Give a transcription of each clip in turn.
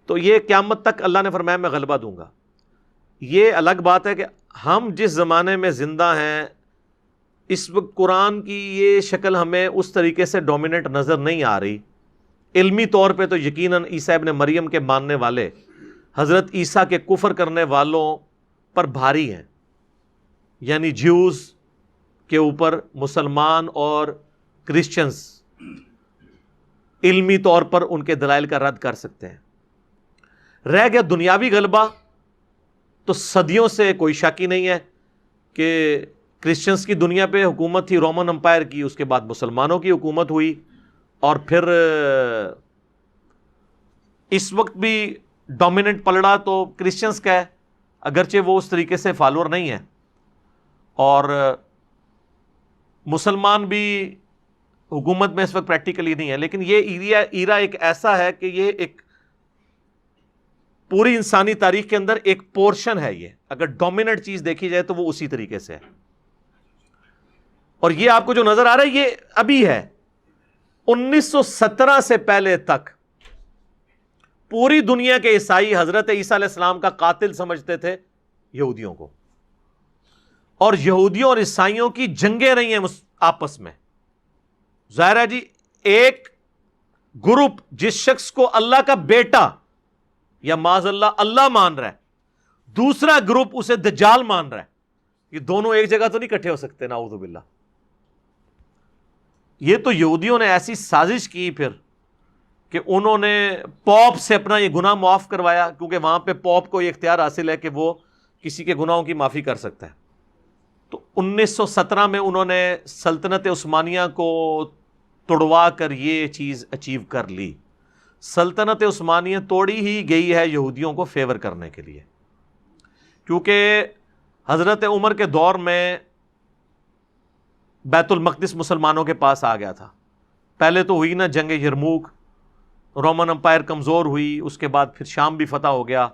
تو یہ قیامت تک اللہ نے فرمایا میں غلبہ دوں گا. یہ الگ بات ہے کہ ہم جس زمانے میں زندہ ہیں اس وقت قرآن کی یہ شکل ہمیں اس طریقے سے ڈومیننٹ نظر نہیں آ رہی. علمی طور پہ تو یقیناً عیسیٰ ابن مریم کے ماننے والے حضرت عیسیٰ کے کفر کرنے والوں پر بھاری ہیں، یعنی جیوز کے اوپر مسلمان اور کرسچنز علمی طور پر ان کے دلائل کا رد کر سکتے ہیں. رہ گیا دنیاوی غلبہ، تو صدیوں سے کوئی شک ہی نہیں ہے کہ کرسچنز کی دنیا پہ حکومت تھی رومن امپائر کی، اس کے بعد مسلمانوں کی حکومت ہوئی، اور پھر اس وقت بھی ڈومیننٹ پلڑا تو کرسچنز کا ہے، اگرچہ وہ اس طریقے سے فالوور نہیں ہے. اور مسلمان بھی حکومت میں اس وقت پریکٹیکلی نہیں ہے. لیکن یہ ایرا ایک ایسا ہے کہ یہ ایک پوری انسانی تاریخ کے اندر ایک پورشن ہے. یہ اگر ڈومیننٹ چیز دیکھی جائے تو وہ اسی طریقے سے ہے. اور یہ آپ کو جو نظر آ رہا ہے یہ ابھی ہے. 1917 سے پہلے تک پوری دنیا کے عیسائی حضرت عیسیٰ علیہ السلام کا قاتل سمجھتے تھے یہودیوں کو، اور یہودیوں اور عیسائیوں کی جنگیں رہی ہیں آپس میں. ظاہر ہے جی، ایک گروپ جس شخص کو اللہ کا بیٹا یا معاذ اللہ مان رہا ہے، دوسرا گروپ اسے دجال مان رہا ہے. یہ دونوں ایک جگہ تو نہیں اکٹھے ہو سکتے، نعوذ باللہ. یہ تو یہودیوں نے ایسی سازش کی پھر کہ انہوں نے پوپ سے اپنا یہ گناہ معاف کروایا، کیونکہ وہاں پہ پوپ کو یہ اختیار حاصل ہے کہ وہ کسی کے گناہوں کی معافی کر سکتا ہے. تو 1917 میں انہوں نے سلطنت عثمانیہ کو توڑوا کر یہ چیز اچیو کر لی. سلطنت عثمانیہ توڑی ہی گئی ہے یہودیوں کو فیور کرنے کے لیے، کیونکہ حضرت عمر کے دور میں بیت المقدس مسلمانوں کے پاس آ گیا تھا. پہلے تو ہوئی نا جنگ یرموک، رومن امپائر کمزور ہوئی، اس کے بعد پھر شام بھی فتح ہو گیا،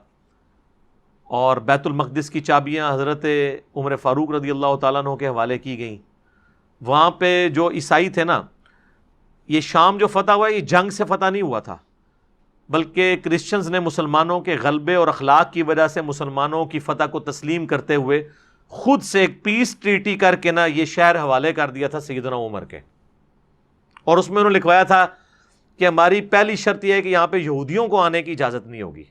اور بیت المقدس کی چابیاں حضرت عمر فاروق رضی اللہ تعالیٰ عنہ کے حوالے کی گئیں. وہاں پہ جو عیسائی تھے نا، یہ شام جو فتح ہوا یہ جنگ سے فتح نہیں ہوا تھا، بلکہ کرسچنز نے مسلمانوں کے غلبے اور اخلاق کی وجہ سے مسلمانوں کی فتح کو تسلیم کرتے ہوئے خود سے ایک پیس ٹریٹی کر کے نا یہ شہر حوالے کر دیا تھا سیدنا عمر کے. اور اس میں انہوں نے لکھوایا تھا کہ ہماری پہلی شرط یہ ہے کہ یہاں پہ یہودیوں کو آنے کی اجازت نہیں ہوگی.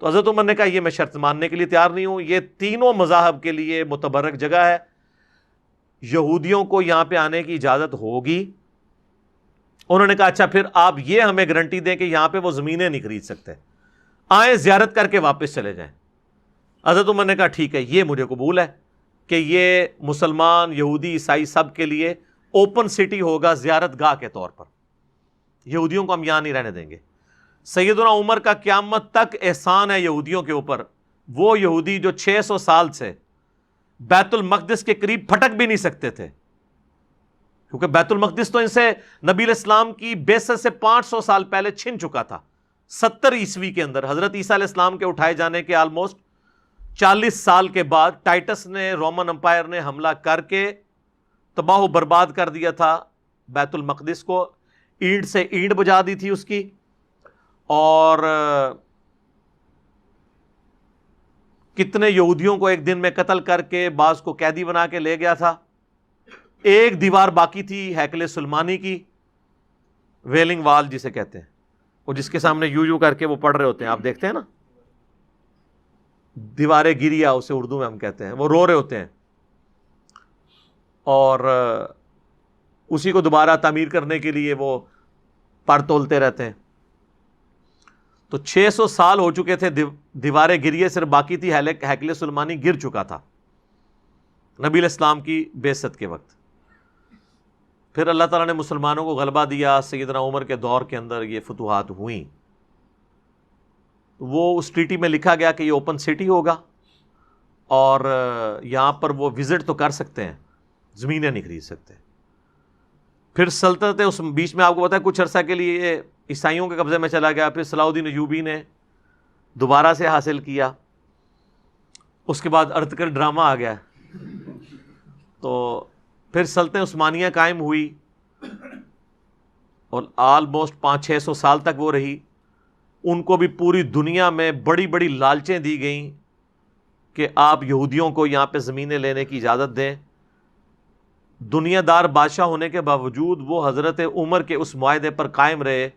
تو حضرت عمر نے کہا یہ میں شرط ماننے کے لیے تیار نہیں ہوں، یہ تینوں مذاہب کے لیے متبرک جگہ ہے، یہودیوں کو یہاں پہ آنے کی اجازت ہوگی. انہوں نے کہا اچھا پھر آپ یہ ہمیں گارنٹی دیں کہ یہاں پہ وہ زمینیں نہیں خرید سکتے، آئیں زیارت کر کے واپس چلے جائیں. حضرت عمر نے کہا ٹھیک ہے، یہ مجھے قبول ہے کہ یہ مسلمان یہودی عیسائی سب کے لیے اوپن سٹی ہوگا زیارت گاہ کے طور پر، یہودیوں کو ہم یہاں نہیں رہنے دیں گے. سیدنا عمر کا قیامت تک احسان ہے یہودیوں کے اوپر. وہ یہودی جو 600 سال سے بیت المقدس کے قریب پھٹک بھی نہیں سکتے تھے، کیونکہ بیت المقدس تو ان سے نبی علیہ السلام کی بعثت سے 500 سال پہلے چھن چکا تھا. 70 عیسوی کے اندر حضرت عیسیٰ علیہ السلام کے اٹھائے جانے کے آلموسٹ 40 سال کے بعد ٹائٹس نے، رومن امپائر نے حملہ کر کے تباہ و برباد کر دیا تھا بیت المقدس کو. اینٹ سے اینٹ بجا دی تھی اس کی، اور کتنے یہودیوں کو ایک دن میں قتل کر کے بعض کو قیدی بنا کے لے گیا تھا. ایک دیوار باقی تھی ہیکل سلیمانی کی، ویلنگ وال جسے کہتے ہیں، وہ جس کے سامنے یوں کر کے وہ پڑھ رہے ہوتے ہیں، آپ دیکھتے ہیں نا، دیواریں گریا اسے اردو میں ہم کہتے ہیں، وہ رو رہے ہوتے ہیں، اور اسی کو دوبارہ تعمیر کرنے کے لیے وہ پر تولتے رہتے ہیں. تو 600 سال ہو چکے تھے، دیواریں گریے، صرف باقی تھی ہیکل سلیمانی گر چکا تھا نبی علیہ السلام کی بعثت کے وقت. پھر اللہ تعالیٰ نے مسلمانوں کو غلبہ دیا. سیدنا عمر کے دور کے اندر یہ فتوحات ہوئیں. وہ اس ٹریٹی میں لکھا گیا کہ یہ اوپن سٹی ہوگا، اور یہاں پر وہ وزٹ تو کر سکتے ہیں، زمینیں نہیں خرید سکتے. پھر سلطنت اس بیچ میں آپ کو پتا ہے کچھ عرصہ کے لیے عیسائیوں کے قبضے میں چلا گیا. پھر صلاح الدین ایوبی نے دوبارہ سے حاصل کیا. اس کے بعد ارتکل ڈرامہ آ گیا، تو پھر سلطنت عثمانیہ قائم ہوئی، اور آلموسٹ 500-600 سال تک وہ رہی. ان کو بھی پوری دنیا میں بڑی بڑی لالچیں دی گئیں کہ آپ یہودیوں کو یہاں پہ زمینیں لینے کی اجازت دیں. دنیا دار بادشاہ ہونے کے باوجود وہ حضرت عمر کے اس معاہدے پر قائم رہے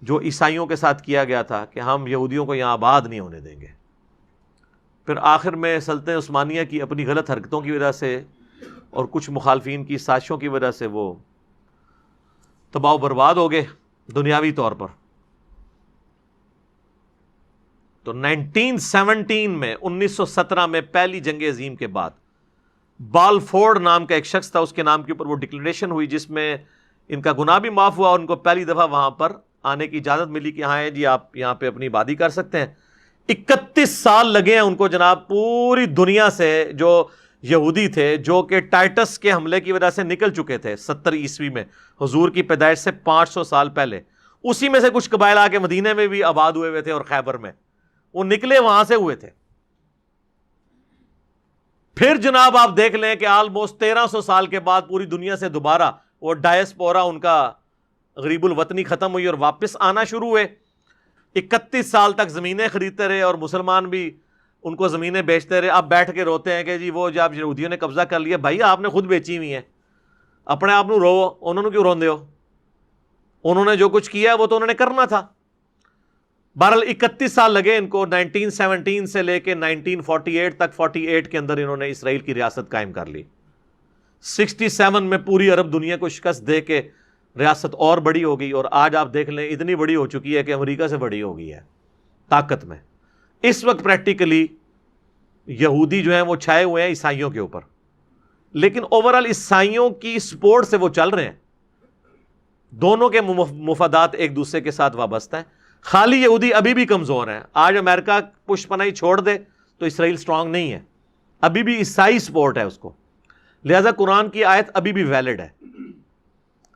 جو عیسائیوں کے ساتھ کیا گیا تھا کہ ہم یہودیوں کو یہاں آباد نہیں ہونے دیں گے. پھر آخر میں سلطنت عثمانیہ کی اپنی غلط حرکتوں کی وجہ سے اور کچھ مخالفین کی سازشوں کی وجہ سے وہ تباہ و برباد ہو گئے دنیاوی طور پر. تو 1917 میں 1917 میں پہلی جنگ عظیم کے بعد بالفورڈ نام کا ایک شخص تھا، اس کے نام کے اوپر وہ ڈکلریشن ہوئی جس میں ان کا گناہ بھی معاف ہوا اور ان کو پہلی دفعہ وہاں پر آنے کی اجازت ملی کہ ہاں جی آپ یہاں پہ اپنی آبادی کر سکتے ہیں. 31 سال لگے ہیں ان کو جناب، پوری دنیا سے جو یہودی تھے جو کہ ٹائٹس کے حملے کی وجہ سے نکل چکے تھے 70 عیسوی میں، حضور کی پیدائش سے 500 سال پہلے. اسی میں سے کچھ قبائل آ کے مدینے میں بھی آباد ہوئے تھے اور خیبر میں، وہ نکلے وہاں سے ہوئے تھے. پھر جناب آپ دیکھ لیں کہ آلموسٹ 1300 سال کے بعد پوری دنیا سے دوبارہ وہ ڈائسپورا ان کا غریب الوطنی ختم ہوئی اور واپس آنا شروع ہوئے. 31 سال تک زمینیں خریدتے رہے اور مسلمان بھی ان کو زمینیں بیچتے رہے. آپ بیٹھ کے روتے ہیں کہ جی وہ جب یہودیوں نے قبضہ کر لیا، بھائی آپ نے خود بیچی ہوئی ہیں، اپنے آپ نو رو، انہوں نے کیوں روندے ہو؟ انہوں نے جو کچھ کیا وہ تو انہوں نے کرنا تھا. بہرحال 31 سال لگے ان کو، 1917 سے لے کے 1948 تک. 48 کے اندر انہوں نے اسرائیل کی ریاست قائم کر لی. 67 میں پوری عرب دنیا کو شکست دے کے ریاست اور بڑی ہو گئی، اور آج آپ دیکھ لیں اتنی بڑی ہو چکی ہے کہ امریکہ سے بڑی ہو گئی ہے طاقت میں. اس وقت پریکٹیکلی یہودی جو ہیں وہ چھائے ہوئے ہیں عیسائیوں کے اوپر، لیکن اوورال عیسائیوں کی سپورٹ سے وہ چل رہے ہیں. دونوں کے مفادات ایک دوسرے کے ساتھ وابستہ ہیں. خالی یہودی ابھی بھی کمزور ہیں. آج امریکہ پشت پناہی چھوڑ دے تو اسرائیل سٹرونگ نہیں ہے، ابھی بھی عیسائی سپورٹ ہے اس کو. لہذا قرآن کی آیت ابھی بھی ویلڈ ہے.